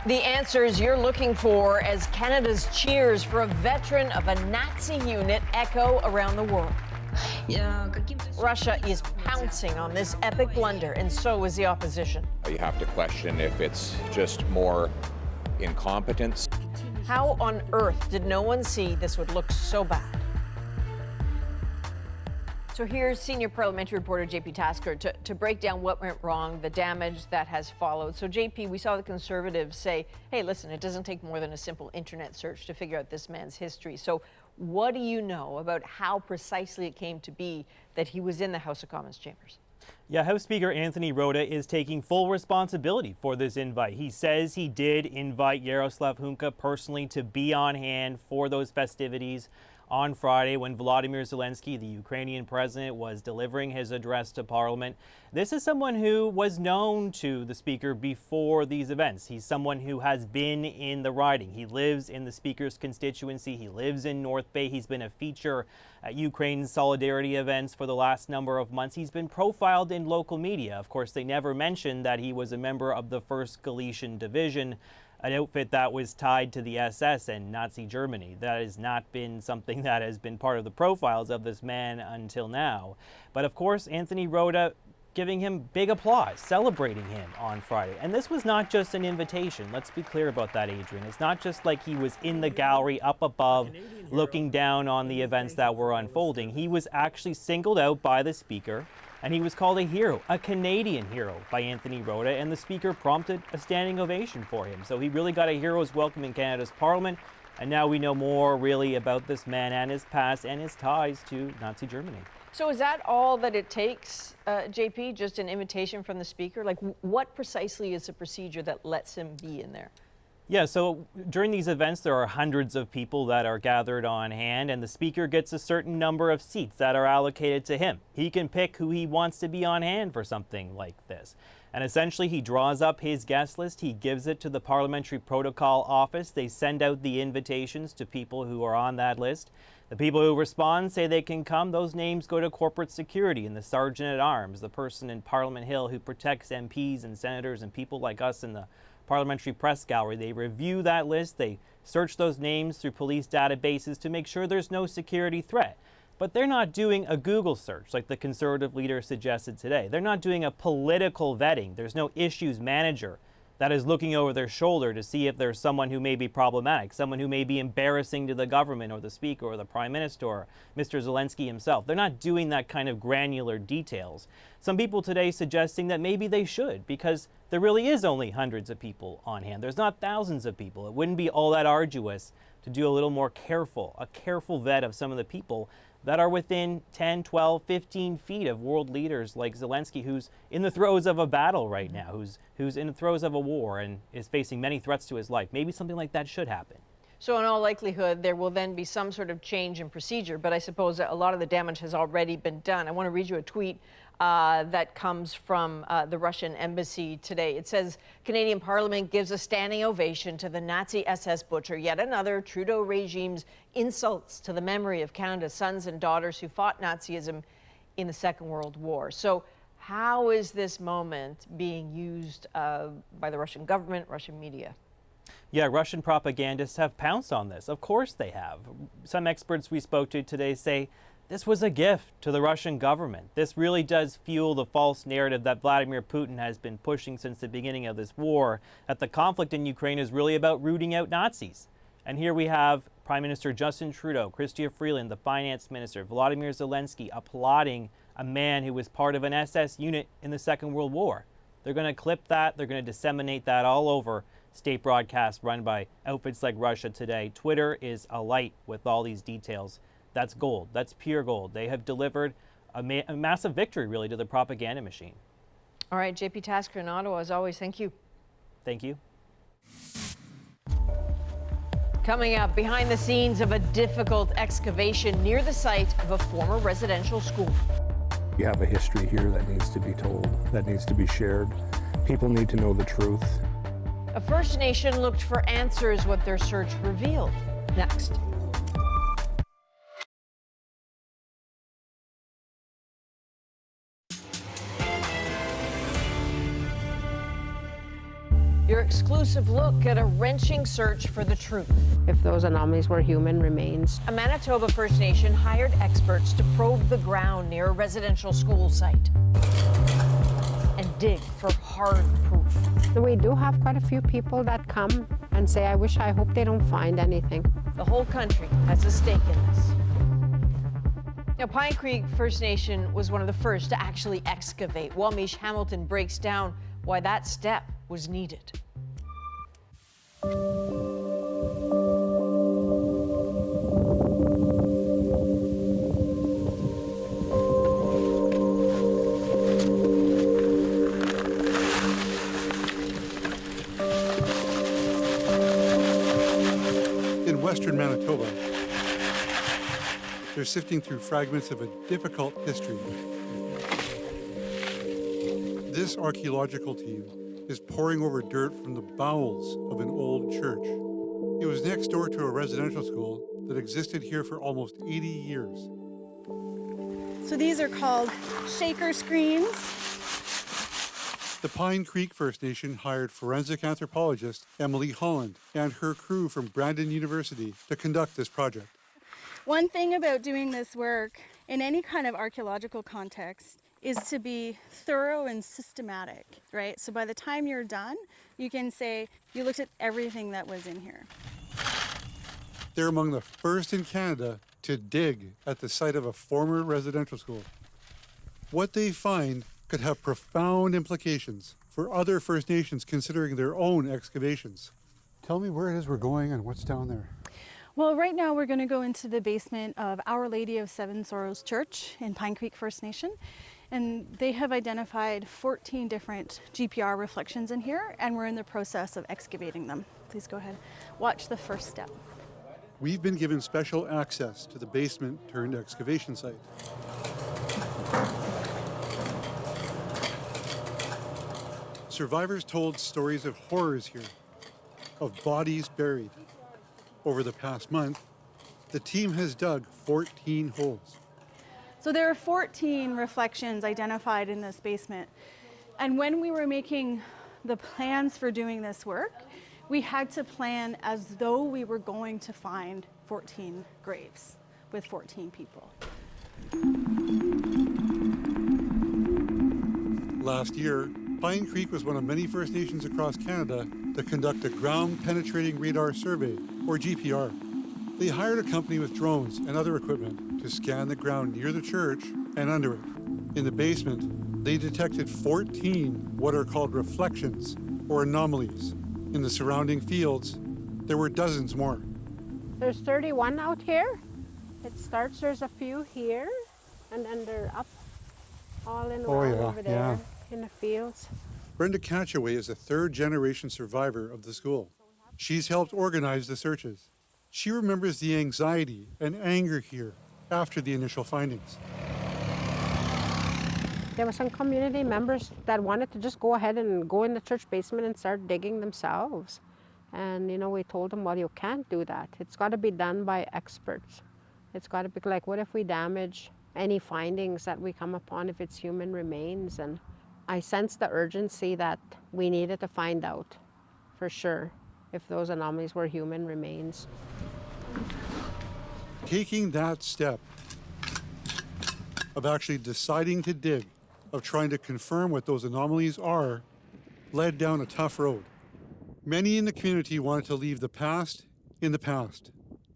The answers you're looking for as Canada's cheers for a veteran of a Nazi unit echo around the world. Russia is pouncing on this epic blunder, and so is the opposition. You have to question if it's just more incompetence. How on earth did no one see this would look so bad? So here's senior parliamentary reporter JP Tasker to break down what went wrong, the damage that has followed. So JP, we saw the Conservatives say, hey, listen, it doesn't take more than a simple internet search to figure out this man's history. So what do you know about how precisely it came to be that he was in the House of Commons chambers? Yeah, House Speaker Anthony Rota is taking full responsibility for this invite. He says he did invite Yaroslav Hunka personally to be on hand for those festivities on Friday when Volodymyr Zelensky, the Ukrainian president, was delivering his address to Parliament. This is someone who was known to the Speaker before these events. He's someone who has been in the riding. He lives in the Speaker's constituency. He lives in North Bay. He's been a feature at Ukraine's solidarity events for the last number of months. He's been profiled in local media. Of course, they never mentioned that he was a member of the 1st Galician Division, an outfit that was tied to the SS and Nazi Germany. That has not been something that has been part of the profiles of this man until now. But of course, Anthony Rota giving him big applause, celebrating him on Friday. And this was not just an invitation. Let's be clear about that, Adrienne. It's not just like he was in the gallery up above looking down on the events that were unfolding. He was actually singled out by the Speaker, and he was called a hero, a Canadian hero, by Anthony Rota, and the Speaker prompted a standing ovation for him. So he really got a hero's welcome in Canada's Parliament, and now we know more really about this man and his past and his ties to Nazi Germany. So is that all that it takes, JP, just an invitation from the Speaker? Like, what precisely is the procedure that lets him be in there? Yeah, so during these events, there are hundreds of people that are gathered on hand, and the Speaker gets a certain number of seats that are allocated to him. He can pick who he wants to be on hand for something like this. And essentially, he draws up his guest list. He gives it to the Parliamentary Protocol Office. They send out the invitations to people who are on that list. The people who respond say they can come. Those names go to corporate security and the Sergeant at Arms, the person in Parliament Hill who protects MPs and senators and people like us in the Parliamentary Press Gallery. They review that list. They search those names through police databases to make sure there's no security threat. But they're not doing a Google search like the Conservative leader suggested today. They're not doing a political vetting. There's no issues manager that is looking over their shoulder to see if there's someone who may be problematic, someone who may be embarrassing to the government or the Speaker or the Prime Minister or Mr. Zelensky himself. They're not doing that kind of granular details. Some people today suggesting that maybe they should, because there really is only hundreds of people on hand. There's not thousands of people. It wouldn't be all that arduous to do a little more a careful vet of some of the people that are within 10, 12, 15 feet of world leaders like Zelensky, who's in the throes of a battle right now, who's in the throes of a war and is facing many threats to his life. Maybe something like that should happen. So in all likelihood, there will then be some sort of change in procedure, but I suppose a lot of the damage has already been done. I want to read you a tweet that comes from the Russian embassy today. It says, Canadian Parliament gives a standing ovation to the Nazi SS butcher. Yet another Trudeau regime's insults to the memory of Canada's sons and daughters who fought Nazism in the Second World War. So how is this moment being used by the Russian government, Russian media? Yeah, Russian propagandists have pounced on this. Of course they have. Some experts we spoke to today say this was a gift to the Russian government. This really does fuel the false narrative that Vladimir Putin has been pushing since the beginning of this war, that the conflict in Ukraine is really about rooting out Nazis. And here we have Prime Minister Justin Trudeau, Chrystia Freeland, the finance minister, Volodymyr Zelensky applauding a man who was part of an SS unit in the Second World War. They're going to clip that. They're going to disseminate that all over state broadcasts run by outfits like Russia Today. Twitter is alight with all these details. That's gold. That's pure gold. They have delivered a massive victory, really, to the propaganda machine. All right, JP Tasker in Ottawa, as always, thank you. Thank you. Coming up, behind the scenes of a difficult excavation near the site of a former residential school. We have a history here that needs to be told, that needs to be shared. People need to know the truth. A First Nation looked for answers, what their search revealed. Next. Your exclusive look at a wrenching search for the truth. If those anomalies were human remains. A Manitoba First Nation hired experts to probe the ground near a residential school site and dig for hard proof. We do have quite a few people that come and say, I hope they don't find anything. The whole country has a stake in this. Now, Pine Creek First Nation was one of the first to actually excavate. Walmish Hamilton breaks down why that step was needed. In western Manitoba, they're sifting through fragments of a difficult history. This archaeological team is poring over dirt from the bowels of an old church. It was next door to a residential school that existed here for almost 80 years. So these are called shaker screens. The Pine Creek First Nation hired forensic anthropologist Emily Holland and her crew from Brandon University to conduct this project. One thing about doing this work in any kind of archaeological context is to be thorough and systematic, right? So by the time you're done, you can say, you looked at everything that was in here. They're among the first in Canada to dig at the site of a former residential school. What they find could have profound implications for other First Nations considering their own excavations. Tell me where it is we're going and what's down there. Well, right now we're going to go into the basement of Our Lady of Seven Sorrows Church in Pine Creek First Nation. And they have identified 14 different GPR reflections in here, and we're in the process of excavating them. Please go ahead. Watch the first step. We've been given special access to the basement turned excavation site. Survivors told stories of horrors here, of bodies buried. Over the past month, the team has dug 14 holes. So there are 14 reflections identified in this basement. And when we were making the plans for doing this work, we had to plan as though we were going to find 14 graves with 14 people. Last year, Pine Creek was one of many First Nations across Canada to conduct a ground-penetrating radar survey, or GPR. They hired a company with drones and other equipment to scan the ground near the church and under it. In the basement, they detected 14 what are called reflections, or anomalies. In the surrounding fields, there were dozens more. There's 31 out here. There's a few here, and then they're up all in a row over there in the fields. Brenda Catchaway is a third-generation survivor of the school. She's helped organize the searches. She remembers the anxiety and anger here after the initial findings. There were some community members that wanted to just go ahead and go in the church basement and start digging themselves. And, we told them, well, you can't do that. It's got to be done by experts. It's got to be like, what if we damage any findings that we come upon if it's human remains? And I sensed the urgency that we needed to find out for sure if those anomalies were human remains. Taking that step of actually deciding to dig, of trying to confirm what those anomalies are, led down a tough road. Many in the community wanted to leave the past in the past.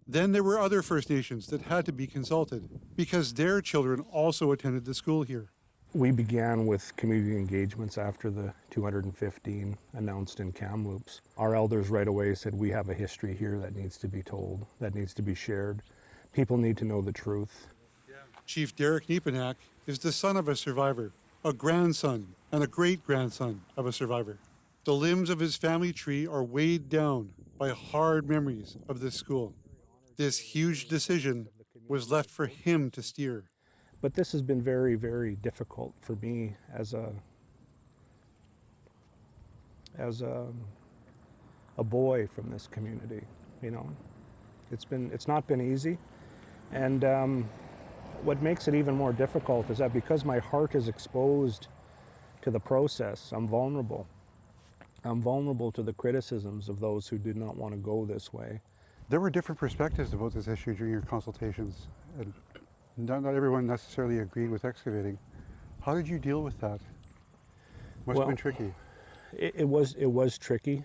Then there were other First Nations that had to be consulted because their children also attended the school here. We began with community engagements after the 215 announced in Kamloops. Our elders right away said, we have a history here that needs to be told, that needs to be shared. People need to know the truth. Chief Derek Nepanak is the son of a survivor, a grandson and a great-grandson of a survivor. The limbs of his family tree are weighed down by hard memories of this school. This huge decision was left for him to steer. But this has been very, very difficult for me as a boy from this community. It's not been easy, and what makes it even more difficult is that because my heart is exposed to the process, I'm vulnerable. vulnerable to the criticisms of those who did not want to go this way. There were different perspectives about this issue during your consultations, and not everyone necessarily agreed with excavating. How did you deal with that? Must have been tricky. It was tricky.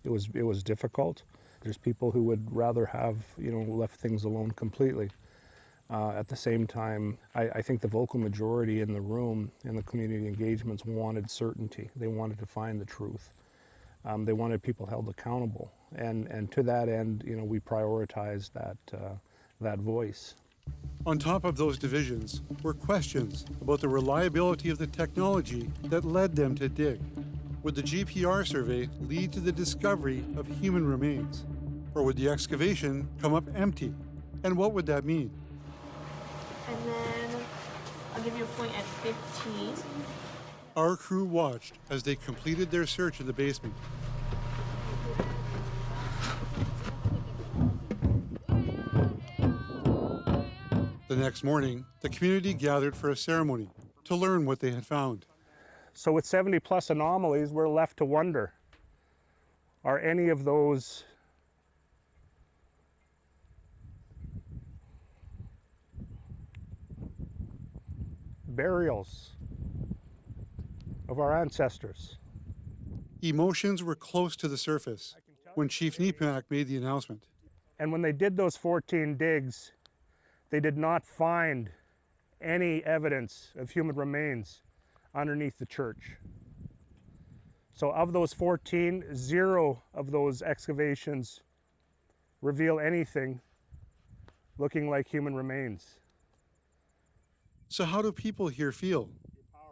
It was difficult. There's people who would rather have left things alone completely. At the same time, I think the vocal majority in the room in the community engagements wanted certainty. They wanted to find the truth. They wanted people held accountable, and to that end, we prioritized that voice. On top of those divisions were questions about the reliability of the technology that led them to dig. Would the GPR survey lead to the discovery of human remains? Or would the excavation come up empty? And what would that mean? And then I'll give you a point at 15. Our crew watched as they completed their search in the basement. The next morning, the community gathered for a ceremony to learn what they had found. So with 70 plus anomalies, we're left to wonder, are any of those burials of our ancestors? Emotions were close to the surface when Chief Nepack made the announcement. And when they did those 14 digs, they did not find any evidence of human remains underneath the church. So of those 14, 0 of those excavations reveal anything looking like human remains. So how do people here feel?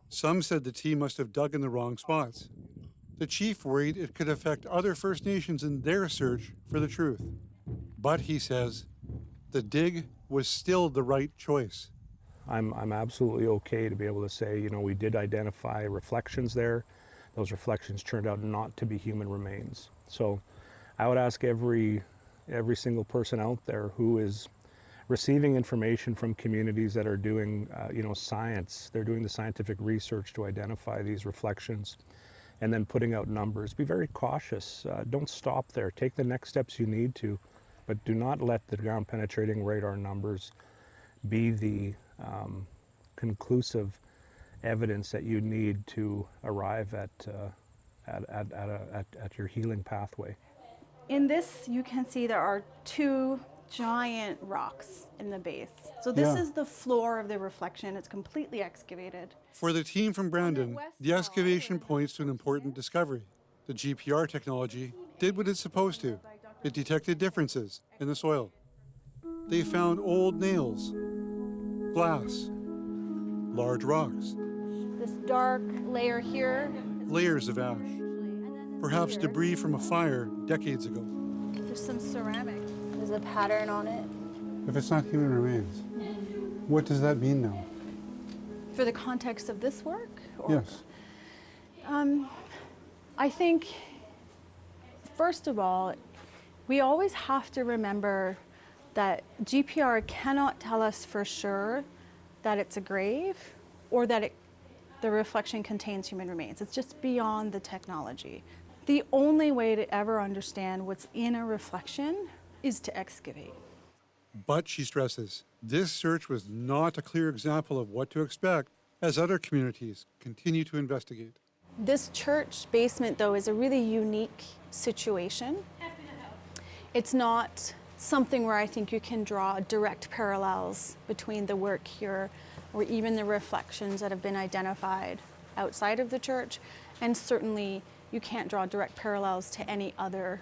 Some said the team must have dug in the wrong spots. The chief worried it could affect other First Nations in their search for the truth. But he says the dig was still the right choice. I'm absolutely okay to be able to say, we did identify reflections there. Those reflections turned out not to be human remains. So I would ask every single person out there who is receiving information from communities that are doing, science, they're doing the scientific research to identify these reflections and then putting out numbers. Be very cautious. Don't stop there. Take the next steps you need to, but do not let the ground penetrating radar numbers be the conclusive evidence that you need to arrive at your healing pathway. In this, you can see there are 2 giant rocks in the base. So this is the floor of the reflection. It's completely excavated. For the team from Brandon, the excavation points to an important discovery. The GPR technology did what it's supposed to. It detected differences in the soil. They found old nails, glass, large rocks, This dark layer here. layers of ash, perhaps debris from a fire decades ago. There's some ceramic. There's a pattern on it. If it's not human remains, what does that mean now? For the context of this work? Or, Yes. I think, first of all, we always have to remember that GPR cannot tell us for sure that it's a grave or that the reflection contains human remains. It's just beyond the technology. The only way to ever understand what's in a reflection is to excavate. But, she stresses, this search was not a clear example of what to expect as other communities continue to investigate. This church basement, though, is a really unique situation. It's not something where I think you can draw direct parallels between the work here or even the reflections that have been identified outside of the church. And certainly you can't draw direct parallels to any other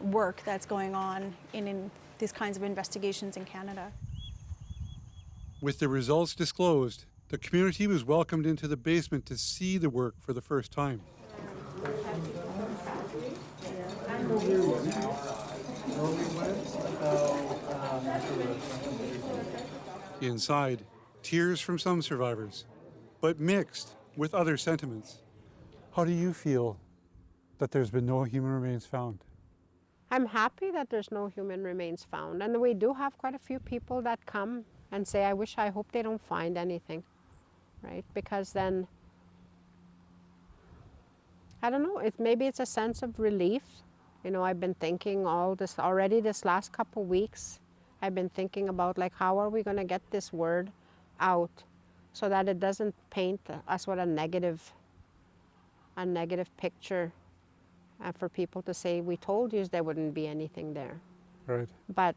work that's going on in these kinds of investigations in Canada. With the results disclosed, the community was welcomed into the basement to see the work for the first time. Inside, tears from some survivors, but mixed with other sentiments. How do you feel that there's been no human remains found? I'm happy that there's no human remains found. And we do have quite a few people that come and say, I hope they don't find anything, right? Because then I don't know, maybe it's a sense of relief. You know, I've been thinking all this already this last couple weeks. I've been thinking about like, how are we going to get this word out so that it doesn't paint us with a negative picture, and for people to say, we told you there wouldn't be anything there. Right. But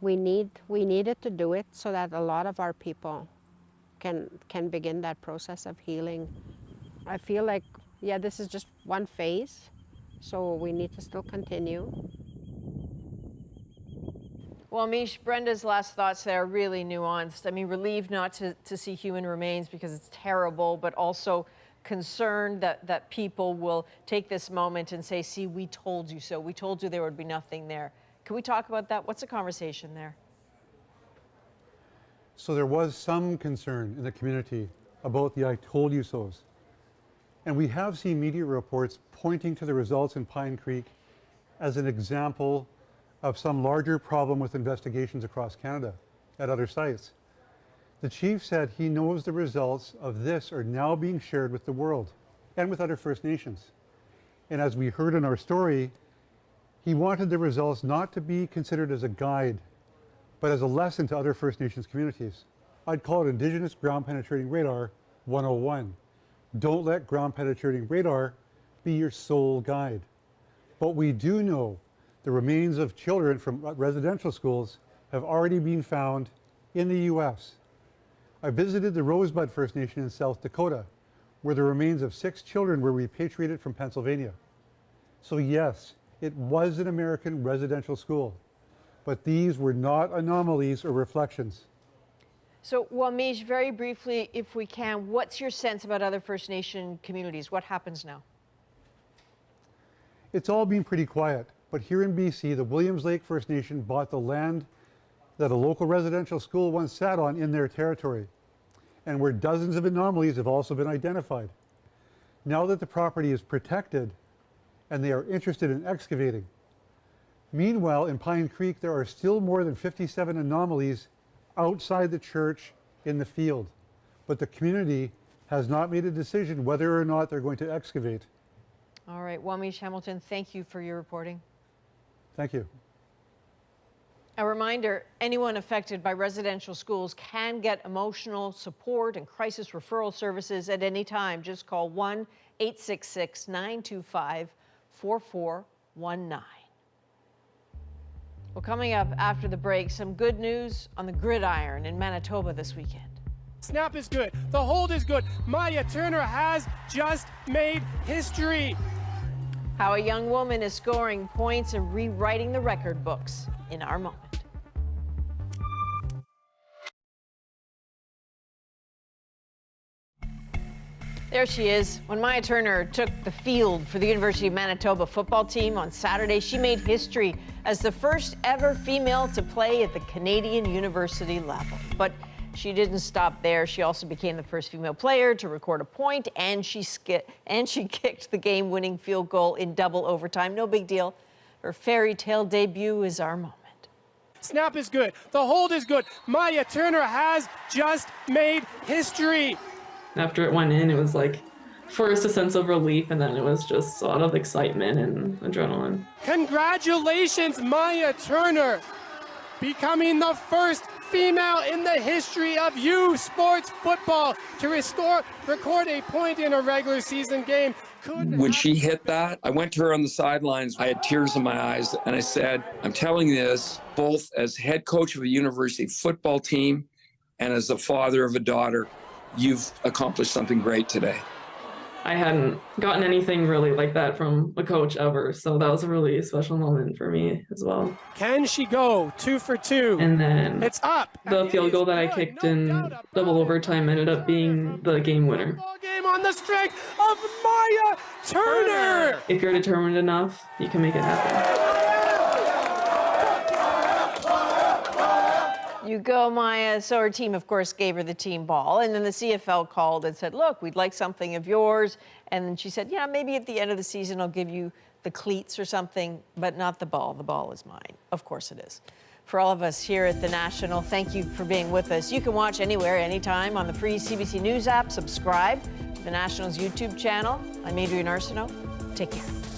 we needed to do it so that a lot of our people can begin that process of healing. I feel like, yeah, this is just one phase, so we need to still continue. Well, Mish, Brenda's last thoughts there are really nuanced. I mean, relieved not to see human remains because it's terrible, but also concerned that people will take this moment and say, see, we told you so. We told you there would be nothing there. Can we talk about that? What's the conversation there? So there was some concern in the community about the I told you so's. And we have seen media reports pointing to the results in Pine Creek as an example of some larger problem with investigations across Canada at other sites. The chief said he knows the results of this are now being shared with the world and with other First Nations. And as we heard in our story, he wanted the results not to be considered as a guide, but as a lesson to other First Nations communities. I'd call it Indigenous Ground Penetrating Radar 101. Don't let ground penetrating radar be your sole guide. But we do know the remains of children from residential schools have already been found in the US. I visited the Rosebud First Nation in South Dakota, where the remains of 6 children were repatriated from Pennsylvania. So yes, it was an American residential school, but these were not anomalies or reflections. So, Wamish, very briefly, if we can, what's your sense about other First Nation communities? What happens now? It's all been pretty quiet, but here in BC, the Williams Lake First Nation bought the land that a local residential school once sat on in their territory, and where dozens of anomalies have also been identified. Now that the property is protected and they are interested in excavating. Meanwhile, in Pine Creek, there are still more than 57 anomalies outside the church in the field, but the community has not made a decision whether or not they're going to excavate. All right, Wamish Hamilton, thank you for your reporting. Thank you. A reminder, anyone affected by residential schools can get emotional support and crisis referral services at any time. Just call 1-866-925-4419. Well, coming up after the break, some good news on the gridiron in Manitoba this weekend. Snap is good. The hold is good. Maya Turner has just made history. How a young woman is scoring points and rewriting the record books in our moment. There she is. When Maya Turner took the field for the University of Manitoba football team on Saturday, she made history as the first ever female to play at the Canadian university level. But she didn't stop there. She also became the first female player to record a point, and she kicked the game-winning field goal in double overtime. No big deal. Her fairy tale debut is our moment. Snap is good. The hold is good. Maya Turner has just made history. After it went in, it was like first a sense of relief, and then it was just a lot of excitement and adrenaline. Congratulations, Maya Turner, becoming the first female in the history of U Sports football to record a point in a regular season game. When she hit that, I went to her on the sidelines. I had tears in my eyes, and I said, I'm telling you this both as head coach of a university football team and as the father of a daughter. You've accomplished something great today. I hadn't gotten anything really like that from a coach ever, so that was a really special moment for me as well. Can she go 2 for 2? And then it's up. The field goal that I kicked in double overtime ended up being the game winner. Ball game on the strength of Maya Turner. If you're determined enough, you can make it happen. You go, Maya. So her team, of course, gave her the team ball. And then the CFL called and said, look, we'd like something of yours. And then she said, yeah, maybe at the end of the season, I'll give you the cleats or something, but not the ball. The ball is mine. Of course it is. For all of us here at the National, thank you for being with us. You can watch anywhere, anytime on the free CBC News app. Subscribe to the Nationals YouTube channel. I'm Adrienne Arsenault. Take care.